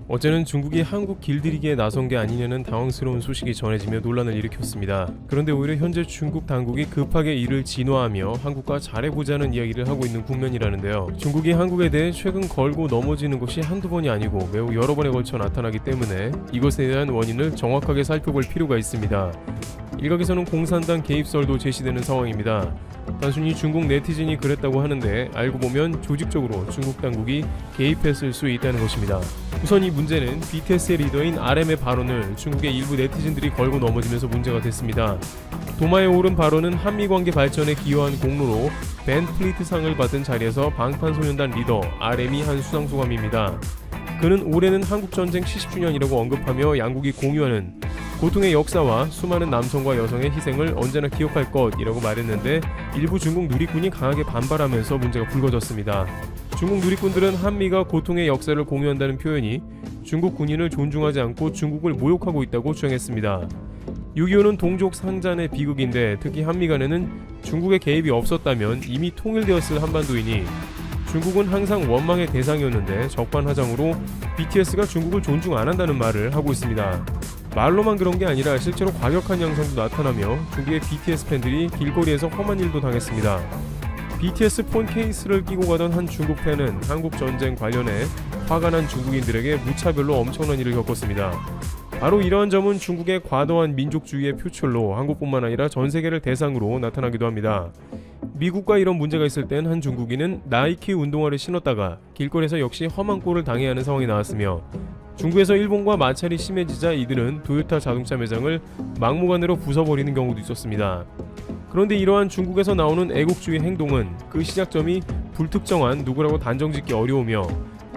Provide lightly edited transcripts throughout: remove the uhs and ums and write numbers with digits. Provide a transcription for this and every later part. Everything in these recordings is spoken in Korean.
어제는 중국이 한국 길들이기에 나선 게 아니냐는 당황스러운 소식이 전해지며 논란을 일으켰습니다. 그런데 오히려 현재 중국 당국이 급하게 이를 진화하며 한국과 잘해보자는 이야기를 하고 있는 국면이라는데요. 중국이 한국에 대해 최근 걸고 넘어지는 것이 한두 번이 아니고 매우 여러 번에 걸쳐 나타나기 때문에 이것에 대한 원인을 정확하게 살펴볼 필요가 있습니다. 일각에서는 공산당 개입설도 제시되는 상황입니다. 단순히 중국 네티즌이 그랬다고 하는데 알고 보면 조직적으로 중국 당국이 개입했을 수 있다는 것입니다. 우선 이 문제는 BTS의 리더인 RM의 발언을 중국의 일부 네티즌들이 걸고 넘어지면서 문제가 됐습니다. 도마에 오른 발언은 한미관계 발전에 기여한 공로로 벤 플리트상을 받은 자리에서 방탄소년단 리더 RM이 한 수상소감입니다. 그는 올해는 한국전쟁 70주년이라고 언급하며 양국이 공유하는 고통의 역사와 수많은 남성과 여성의 희생을 언제나 기억할 것이라고 말했는데 일부 중국 누리꾼이 강하게 반발하면서 문제가 불거졌습니다. 중국 누리꾼들은 한미가 고통의 역사를 공유한다는 표현이 중국 군인을 존중하지 않고 중국을 모욕하고 있다고 주장했습니다. 6.25는 동족 상잔의 비극인데 특히 한미 간에는 중국의 개입이 없었다면 이미 통일되었을 한반도이니 중국은 항상 원망의 대상이었는데 적반하장으로 BTS가 중국을 존중 안 한다는 말을 하고 있습니다. 말로만 그런 게 아니라 실제로 과격한 양상도 나타나며 중국의 BTS 팬들이 길거리에서 험한 일도 당했습니다. BTS 폰 케이스를 끼고 가던 한 중국 팬은 한국 전쟁 관련해 화가 난 중국인들에게 무차별로 엄청난 일을 겪었습니다. 바로 이러한 점은 중국의 과도한 민족주의의 표출로 한국뿐만 아니라 전 세계를 대상으로 나타나기도 합니다. 미국과 이런 문제가 있을 땐 한 중국인은 나이키 운동화를 신었다가 길거리에서 역시 험한 꼴을 당해야 하는 상황이 나왔으며 중국에서 일본과 마찰이 심해지자 이들은 도요타 자동차 매장을 막무가내로 부숴버리는 경우도 있었습니다. 그런데 이러한 중국에서 나오는 애국주의 행동은 그 시작점이 불특정한 누구라고 단정짓기 어려우며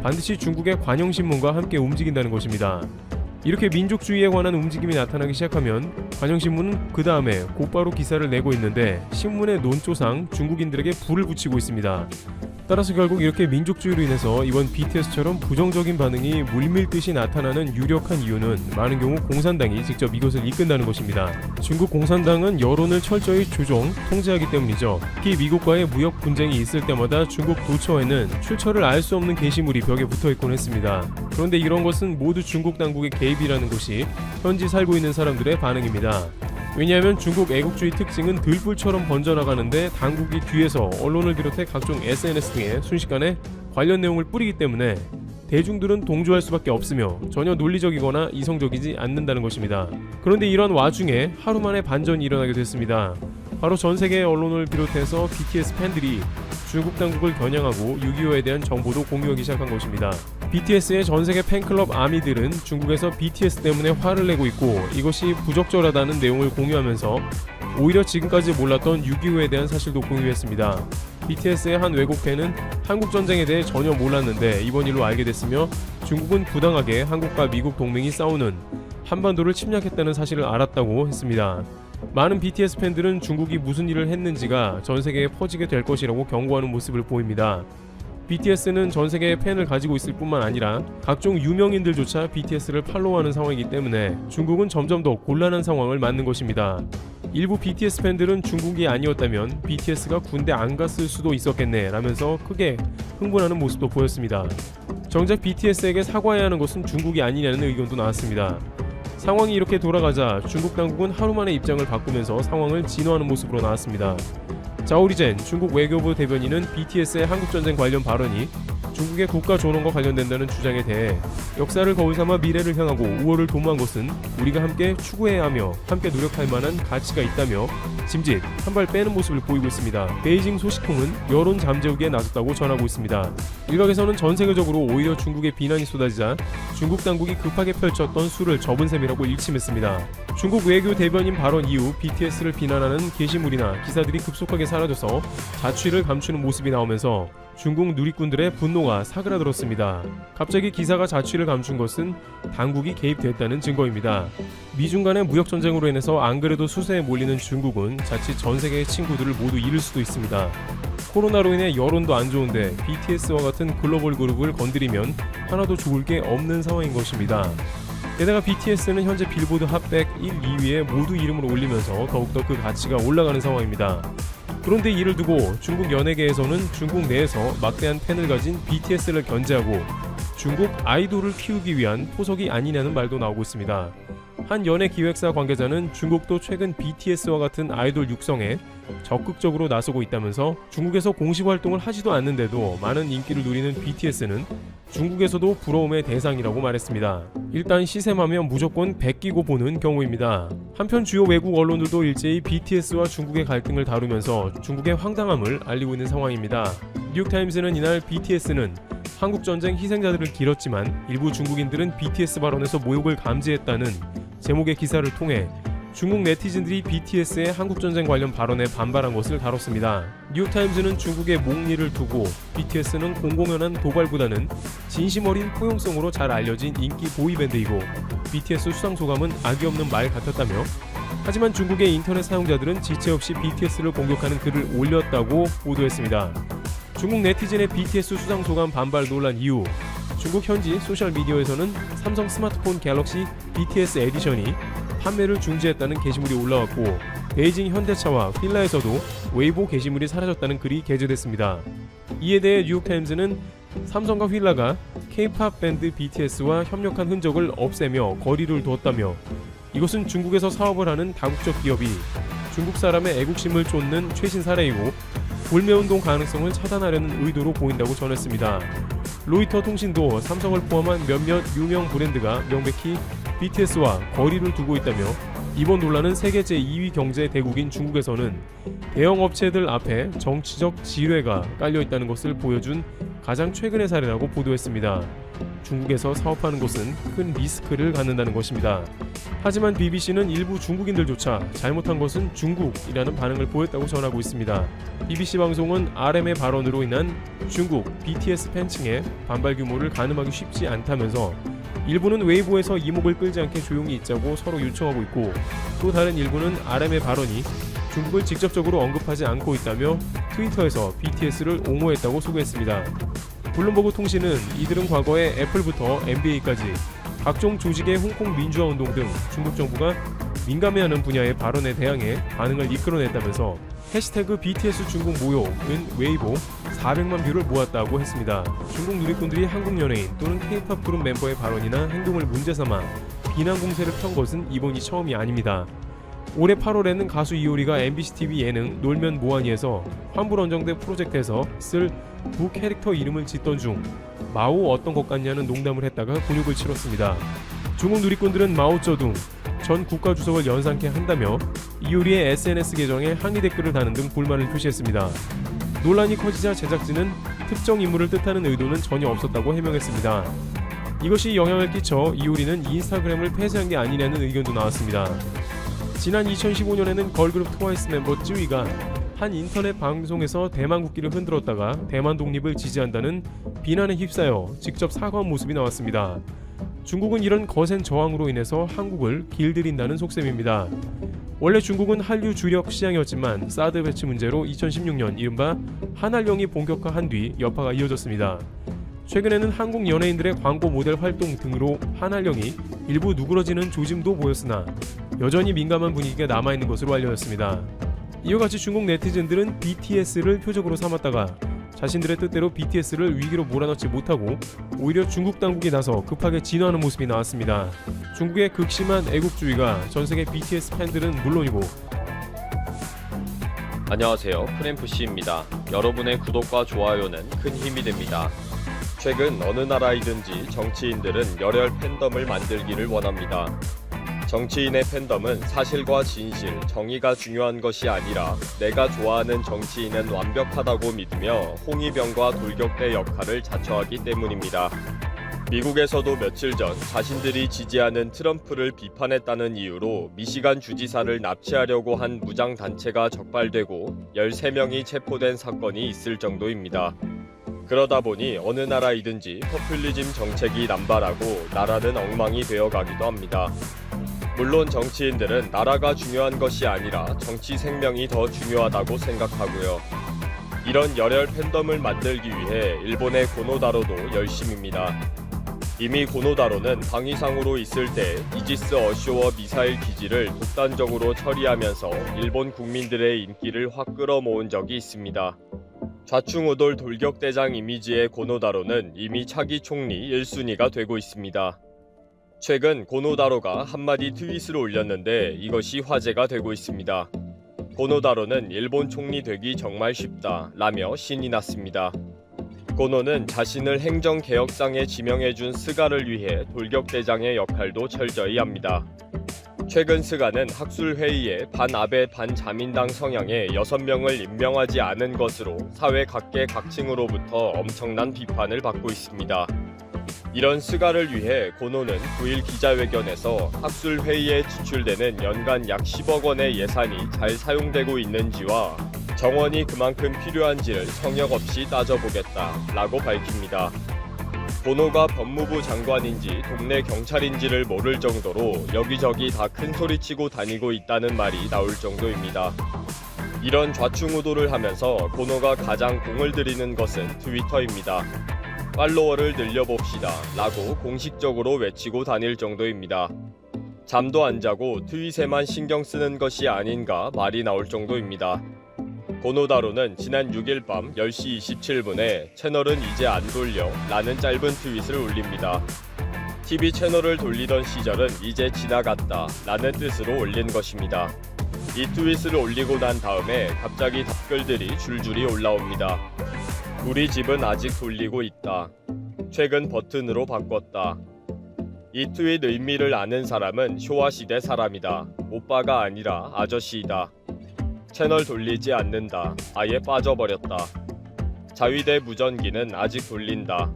반드시 중국의 관영신문과 함께 움직인다는 것입니다. 이렇게 민족주의에 관한 움직임이 나타나기 시작하면 관영신문은 그 다음에 곧바로 기사를 내고 있는데 신문의 논조상 중국인들에게 불을 붙이고 있습니다. 따라서 결국 이렇게 민족주의로 인해서 이번 BTS처럼 부정적인 반응이 물밀듯이 나타나는 유력한 이유는 많은 경우 공산당이 직접 이것을 이끈다는 것입니다. 중국 공산당은 여론을 철저히 조종, 통제하기 때문이죠. 특히 미국과의 무역 분쟁이 있을 때마다 중국 도처에는 출처를 알 수 없는 게시물이 벽에 붙어있곤 했습니다. 그런데 이런 것은 모두 중국 당국의 개입이라는 것이 현지 살고 있는 사람들의 반응입니다. 왜냐하면 중국 애국주의 특징은 들불처럼 번져나가는데 당국이 뒤에서 언론을 비롯해 각종 SNS 등에 순식간에 관련 내용을 뿌리기 때문에 대중들은 동조할 수밖에 없으며 전혀 논리적이거나 이성적이지 않는다는 것입니다. 그런데 이런 와중에 하루 만에 반전이 일어나게 됐습니다. 바로 전 세계의 언론을 비롯해서 BTS 팬들이 중국 당국을 겨냥하고 6.25에 대한 정보도 공유하기 시작한 것입니다. BTS의 전세계 팬클럽 아미들은 중국에서 BTS 때문에 화를 내고 있고 이것이 부적절하다는 내용을 공유하면서 오히려 지금까지 몰랐던 6.25에 대한 사실도 공유했습니다. BTS의 한 외국 팬은 한국 전쟁에 대해 전혀 몰랐는데 이번 일로 알게 됐으며 중국은 부당하게 한국과 미국 동맹이 싸우는 한반도를 침략했다는 사실을 알았다고 했습니다. 많은 BTS 팬들은 중국이 무슨 일을 했는지가 전 세계에 퍼지게 될 것이라고 경고하는 모습을 보입니다. BTS는 전 세계의 팬을 가지고 있을 뿐만 아니라 각종 유명인들조차 BTS를 팔로우하는 상황이기 때문에 중국은 점점 더 곤란한 상황을 맞는 것입니다. 일부 BTS 팬들은 중국이 아니었다면 BTS가 군대 안 갔을 수도 있었겠네 라면서 크게 흥분하는 모습도 보였습니다. 정작 BTS에게 사과해야 하는 것은 중국이 아니냐는 의견도 나왔습니다. 상황이 이렇게 돌아가자 중국 당국은 하루 만에 입장을 바꾸면서 상황을 진화하는 모습으로 나왔습니다. 자오리젠 중국 외교부 대변인은 BTS의 한국전쟁 관련 발언이 중국의 국가 존엄과 관련된다는 주장에 대해 역사를 거울 삼아 미래를 향하고 우월을 도모한 것은 우리가 함께 추구해야 하며 함께 노력할 만한 가치가 있다며 짐짓 한 발 빼는 모습을 보이고 있습니다. 베이징 소식통은 여론 잠재우기에 나섰다고 전하고 있습니다. 일각에서는 전 세계적으로 오히려 중국의 비난이 쏟아지자 중국 당국이 급하게 펼쳤던 수를 접은 셈이라고 일침했습니다. 중국 외교 대변인 발언 이후 BTS를 비난하는 게시물이나 기사들이 급속하게 사라져서 자취를 감추는 모습이 나오면서 중국 누리꾼들의 분노가 사그라들었습니다. 갑자기 기사가 자취를 감춘 것은 당국이 개입됐다는 증거입니다. 미중 간의 무역전쟁으로 인해서 안 그래도 수세에 몰리는 중국은 자칫 전 세계의 친구들을 모두 잃을 수도 있습니다. 코로나로 인해 여론도 안 좋은데 BTS와 같은 글로벌 그룹을 건드리면 하나도 좋을 게 없는 상황인 것입니다. 게다가 BTS는 현재 빌보드 핫백 1, 2위에 모두 이름을 올리면서 더욱더 그 가치가 올라가는 상황입니다. 그런데 이를 두고 중국 연예계에서는 중국 내에서 막대한 팬을 가진 BTS를 견제하고 중국 아이돌을 키우기 위한 포석이 아니냐는 말도 나오고 있습니다. 한 연예 기획사 관계자는 중국도 최근 BTS와 같은 아이돌 육성에 적극적으로 나서고 있다면서 중국에서 공식 활동을 하지도 않는데도 많은 인기를 누리는 BTS는 중국에서도 부러움의 대상이라고 말했습니다. 일단 시샘하면 무조건 베끼고 보는 경우입니다. 한편 주요 외국 언론들도 일제히 BTS와 중국의 갈등을 다루면서 중국의 황당함을 알리고 있는 상황입니다. 뉴욕타임스는 이날 BTS는 한국전쟁 희생자들을 길었지만 일부 중국인들은 BTS 발언에서 모욕을 감지했다는 제목의 기사를 통해 중국 네티즌들이 BTS의 한국전쟁 관련 발언에 반발한 것을 다뤘습니다. 뉴욕타임즈는 중국의 목리를 두고 BTS는 공공연한 도발보다는 진심 어린 포용성으로 잘 알려진 인기 보이밴드이고 BTS 수상소감은 악의 없는 말 같았다며, 하지만 중국의 인터넷 사용자들은 지체 없이 BTS를 공격하는 글을 올렸다고 보도했습니다. 중국 네티즌의 BTS 수상소감 반발 논란 이후 중국 현지 소셜미디어에서는 삼성 스마트폰 갤럭시 BTS 에디션이 판매를 중지했다는 게시물이 올라왔고, 베이징 현대차와 휠라에서도 웨이보 게시물이 사라졌다는 글이 게재됐습니다. 이에 대해 뉴욕타임즈는 삼성과 휠라가 K-팝 밴드 BTS와 협력한 흔적을 없애며 거리를 두었다며, 이것은 중국에서 사업을 하는 다국적 기업이 중국 사람의 애국심을 쫓는 최신 사례이고 불매운동 가능성을 차단하려는 의도로 보인다고 전했습니다. 로이터 통신도 삼성을 포함한 몇몇 유명 브랜드가 명백히 BTS와 거리를 두고 있다며, 이번 논란은 세계 제2위 경제 대국인 중국에서는 대형 업체들 앞에 정치적 지뢰가 깔려 있다는 것을 보여준 가장 최근의 사례라고 보도했습니다. 중국에서 사업하는 곳은 큰 리스크를 갖는다는 것입니다. 하지만 BBC는 일부 중국인들조차 잘못한 것은 중국이라는 반응을 보였다고 전하고 있습니다. BBC 방송은 RM의 발언으로 인한 중국 BTS 팬층의 반발 규모를 가늠하기 쉽지 않다면서 일부는 웨이보에서 이목을 끌지 않게 조용히 있자고 서로 요청하고 있고, 또 다른 일부는 RM의 발언이 중국을 직접적으로 언급하지 않고 있다며 트위터에서 BTS를 옹호했다고 소개했습니다. 블룸버그 통신은 이들은 과거에 애플부터 NBA까지 각종 조직의 홍콩 민주화 운동 등 중국 정부가 민감해하는 분야의 발언에 대항해 반응을 이끌어냈다면서 해시태그 BTS 중국 모욕은 웨이보 400만 뷰를 모았다고 했습니다. 중국 누리꾼들이 한국 연예인 또는 K-팝 그룹 멤버의 발언이나 행동을 문제 삼아 비난 공세를 편 것은 이번이 처음이 아닙니다. 올해 8월에는 가수 이효리가 MBC TV 예능 놀면 뭐하니에서 환불 원정대 프로젝트에서 쓸 두 캐릭터 이름을 짓던 중 마오 어떤 것 같냐는 농담을 했다가 곤욕을 치렀습니다. 중국 누리꾼들은 마오쩌둥 전 국가주석을 연상케 한다며 이효리의 SNS 계정에 항의 댓글을 다는 등 불만을 표시했습니다. 논란이 커지자 제작진은 특정 인물을 뜻하는 의도는 전혀 없었다고 해명했습니다. 이것이 영향을 끼쳐 이효리는 인스타그램을 폐쇄한 게 아니냐는 의견도 나왔습니다. 지난 2015년에는 걸그룹 트와이스 멤버 쯔위가 한 인터넷 방송에서 대만 국기를 흔들었다가 대만 독립을 지지한다는 비난에 휩싸여 직접 사과한 모습이 나왔습니다. 중국은 이런 거센 저항으로 인해서 한국을 길들인다는 속셈입니다. 원래 중국은 한류 주력 시장이었지만 사드 배치 문제로 2016년 이른바 한한령이 본격화한 뒤 여파가 이어졌습니다. 최근에는 한국 연예인들의 광고 모델 활동 등으로 한한령이 일부 누그러지는 조짐도 보였으나 여전히 민감한 분위기가 남아있는 것으로 알려졌습니다. 이와 같이 중국 네티즌들은 BTS를 표적으로 삼았다가 자신들의 뜻대로 BTS를 위기로 몰아넣지 못하고 오히려 중국 당국이 나서 급하게 진화하는 모습이 나왔습니다. 중국의 극심한 애국주의가 전세계 BTS 팬들은 물론이고. 안녕하세요, 프램프씨입니다. 여러분의 구독과 좋아요는 큰 힘이 됩니다. 최근 어느 나라이든지 정치인들은 열혈 팬덤을 만들기를 원합니다. 정치인의 팬덤은 사실과 진실, 정의가 중요한 것이 아니라 내가 좋아하는 정치인은 완벽하다고 믿으며 홍위병과 돌격대 역할을 자처하기 때문입니다. 미국에서도 며칠 전 자신들이 지지하는 트럼프를 비판했다는 이유로 미시간 주지사를 납치하려고 한 무장단체가 적발되고 13명이 체포된 사건이 있을 정도입니다. 그러다 보니 어느 나라이든지 포퓰리즘 정책이 남발하고 나라는 엉망이 되어가기도 합니다. 물론 정치인들은 나라가 중요한 것이 아니라 정치 생명이 더 중요하다고 생각하고요. 이런 열혈 팬덤을 만들기 위해 일본의 고노다로도 열심입니다. 이미 고노다로는 방위상으로 있을 때 이지스 어쇼어 미사일 기지를 독단적으로 처리하면서 일본 국민들의 인기를 확 끌어모은 적이 있습니다. 좌충우돌 돌격대장 이미지의 고노다로는 이미 차기 총리 1순위가 되고 있습니다. 최근 고노다로가 한마디 트윗을 올렸는데 이것이 화제가 되고 있습니다. 고노다로는 일본 총리 되기 정말 쉽다 라며 신이 났습니다. 고노는 자신을 행정개혁상에 지명해준 스가를 위해 돌격대장의 역할도 철저히 합니다. 최근 스가는 학술회의에 반아베 반자민당 성향의 6명을 임명하지 않은 것으로 사회 각계각층으로부터 엄청난 비판을 받고 있습니다. 이런 스가를 위해 고노는 9일 기자회견에서 학술회의에 지출되는 연간 약 10억 원의 예산이 잘 사용되고 있는지와 정원이 그만큼 필요한지를 성역 없이 따져보겠다라고 밝힙니다. 고노가 법무부 장관인지 동네 경찰인지를 모를 정도로 여기저기 다 큰소리치고 다니고 있다는 말이 나올 정도입니다. 이런 좌충우돌을 하면서 고노가 가장 공을 들이는 것은 트위터입니다. 팔로워를 늘려봅시다 라고 공식적으로 외치고 다닐 정도입니다. 잠도 안 자고 트윗에만 신경 쓰는 것이 아닌가 말이 나올 정도입니다. 고노다로는 지난 6일 밤 10시 27분에 채널은 이제 안 돌려 라는 짧은 트윗을 올립니다. TV 채널을 돌리던 시절은 이제 지나갔다 라는 뜻으로 올린 것입니다. 이 트윗을 올리고 난 다음에 갑자기 댓글들이 줄줄이 올라옵니다. 우리 집은 아직 돌리고 있다. 최근 버튼으로 바꿨다. 이 트윗 의미를 아는 사람은 쇼와시대 사람이다. 오빠가 아니라 아저씨이다. 채널 돌리지 않는다. 아예 빠져버렸다. 자위대 무전기는 아직 돌린다.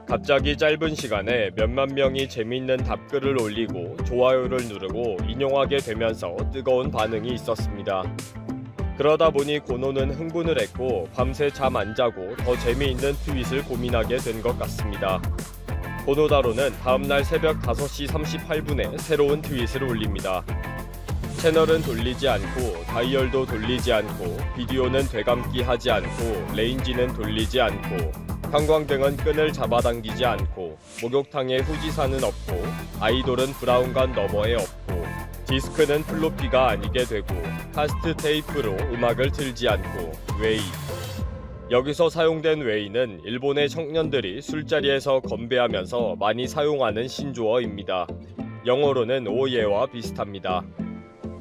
갑자기 짧은 시간에 몇만 명이 재미있는 답글을 올리고 좋아요를 누르고 인용하게 되면서 뜨거운 반응이 있었습니다. 그러다 보니 고노는 흥분을 했고 밤새 잠 안 자고 더 재미있는 트윗을 고민하게 된 것 같습니다. 고노다로는 다음날 새벽 5시 38분에 새로운 트윗을 올립니다. 채널은 돌리지 않고 다이얼도 돌리지 않고 비디오는 되감기 하지 않고 레인지는 돌리지 않고 형광등은 끈을 잡아당기지 않고 목욕탕에 후지산은 없고 아이돌은 브라운관 너머에 없고 디스크는 플로피가 아니게 되고 카스트 테이프로 음악을 틀지 않고 웨이. 여기서 사용된 웨이는 일본의 청년들이 술자리에서 건배하면서 많이 사용하는 신조어입니다. 영어로는 오예와 비슷합니다.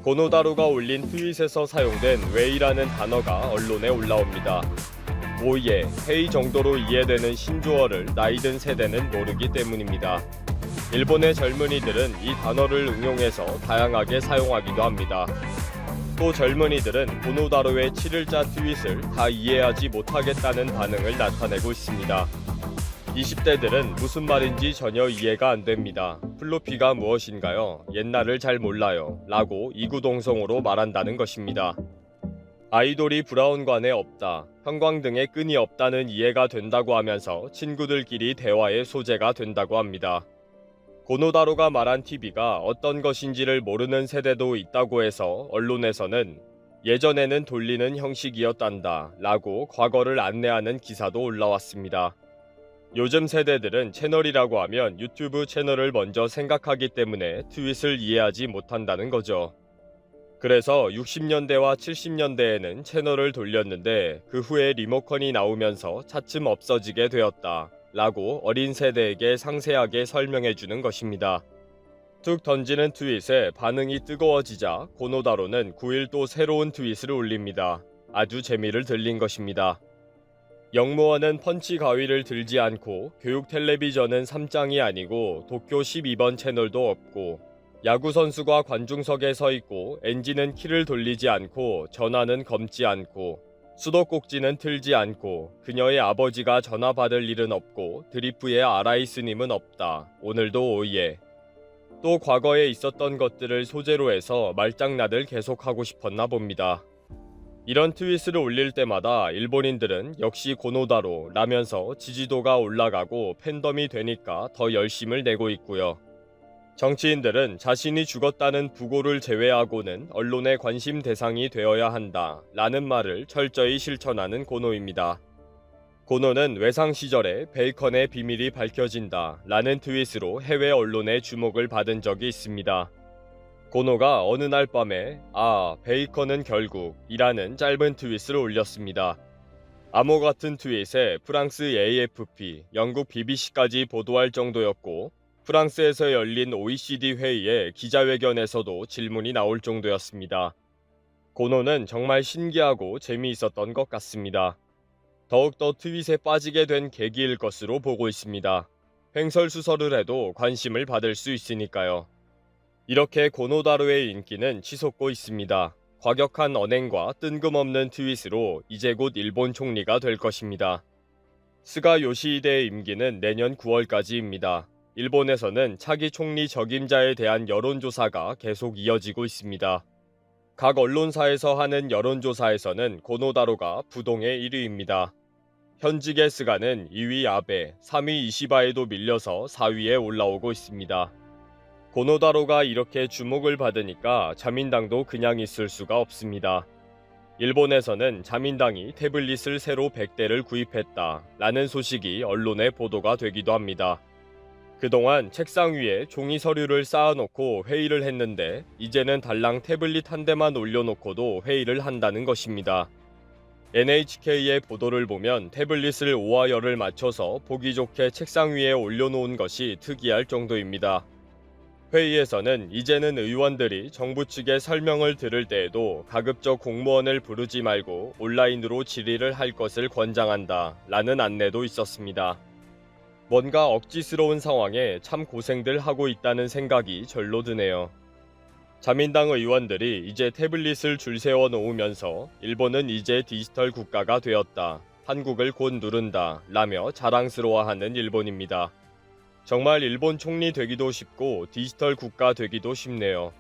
고노다로가 올린 트윗에서 사용된 웨이라는 단어가 언론에 올라옵니다. 오예, 헤이 정도로 이해되는 신조어를 나이든 세대는 모르기 때문입니다. 일본의 젊은이들은 이 단어를 응용해서 다양하게 사용하기도 합니다. 또 젊은이들은 고노다로의 7일자 트윗을 다 이해하지 못하겠다는 반응을 나타내고 있습니다. 20대들은 무슨 말인지 전혀 이해가 안 됩니다. 플로피가 무엇인가요? 옛날을 잘 몰라요. 라고 이구동성으로 말한다는 것입니다. 아이돌이 브라운관에 없다. 형광등에 끈이 없다는 이해가 된다고 하면서 친구들끼리 대화의 소재가 된다고 합니다. 고노다로가 말한 TV가 어떤 것인지를 모르는 세대도 있다고 해서 언론에서는 예전에는 돌리는 형식이었단다 라고 과거를 안내하는 기사도 올라왔습니다. 요즘 세대들은 채널이라고 하면 유튜브 채널을 먼저 생각하기 때문에 트윗을 이해하지 못한다는 거죠. 그래서 60년대와 70년대에는 채널을 돌렸는데 그 후에 리모컨이 나오면서 차츰 없어지게 되었다 라고 어린 세대에게 상세하게 설명해 주는 것입니다. 툭 던지는 트윗에 반응이 뜨거워지자 고노다로는 9일 또 새로운 트윗을 올립니다. 아주 재미를 들린 것입니다. 영무원은 펀치 가위를 들지 않고 교육 텔레비전은 3장이 아니고 도쿄 12번 채널도 없고 야구 선수가 관중석에 서 있고 엔진은 키를 돌리지 않고 전화는 검지 않고 수도꼭지는 틀지 않고 그녀의 아버지가 전화 받을 일은 없고 드리프의 아라이스님은 없다. 오늘도 오예. 또 과거에 있었던 것들을 소재로 해서 말장난을 계속하고 싶었나 봅니다. 이런 트윗을 올릴 때마다 일본인들은 역시 고노다로 라면서 지지도가 올라가고 팬덤이 되니까 더 열심을 내고 있고요. 정치인들은 자신이 죽었다는 부고를 제외하고는 언론의 관심 대상이 되어야 한다 라는 말을 철저히 실천하는 고노입니다. 고노는 외상 시절에 베이컨의 비밀이 밝혀진다 라는 트윗으로 해외 언론의 주목을 받은 적이 있습니다. 고노가 어느 날 밤에 베이컨은 결국 이라는 짧은 트윗을 올렸습니다. 암호 같은 트윗에 프랑스 AFP, 영국 BBC까지 보도할 정도였고 프랑스에서 열린 OECD 회의의 기자회견에서도 질문이 나올 정도였습니다. 고노는 정말 신기하고 재미있었던 것 같습니다. 더욱더 트윗에 빠지게 된 계기일 것으로 보고 있습니다. 횡설수설을 해도 관심을 받을 수 있으니까요. 이렇게 고노다로의 인기는 치솟고 있습니다. 과격한 언행과 뜬금없는 트윗으로 이제 곧 일본 총리가 될 것입니다. 스가 요시히데의 임기는 내년 9월까지입니다. 일본에서는 차기 총리 적임자에 대한 여론조사가 계속 이어지고 있습니다. 각 언론사에서 하는 여론조사에서는 고노다로가 부동의 1위입니다. 현직의 스가는 2위 아베, 3위 이시바에도 밀려서 4위에 올라오고 있습니다. 고노다로가 이렇게 주목을 받으니까 자민당도 그냥 있을 수가 없습니다. 일본에서는 자민당이 태블릿을 새로 100대를 구입했다라는 소식이 언론에 보도가 되기도 합니다. 그동안 책상 위에 종이 서류를 쌓아놓고 회의를 했는데 이제는 달랑 태블릿 한 대만 올려놓고도 회의를 한다는 것입니다. NHK의 보도를 보면 태블릿을 오와열을 맞춰서 보기 좋게 책상 위에 올려놓은 것이 특이할 정도입니다. 회의에서는 이제는 의원들이 정부 측의 설명을 들을 때에도 가급적 공무원을 부르지 말고 온라인으로 질의를 할 것을 권장한다 라는 안내도 있었습니다. 뭔가 억지스러운 상황에 참 고생들 하고 있다는 생각이 절로 드네요. 자민당 의원들이 이제 태블릿을 줄 세워 놓으면서 일본은 이제 디지털 국가가 되었다, 한국을 곧 누른다 라며 자랑스러워하는 일본입니다. 정말 일본 총리 되기도 쉽고 디지털 국가 되기도 쉽네요.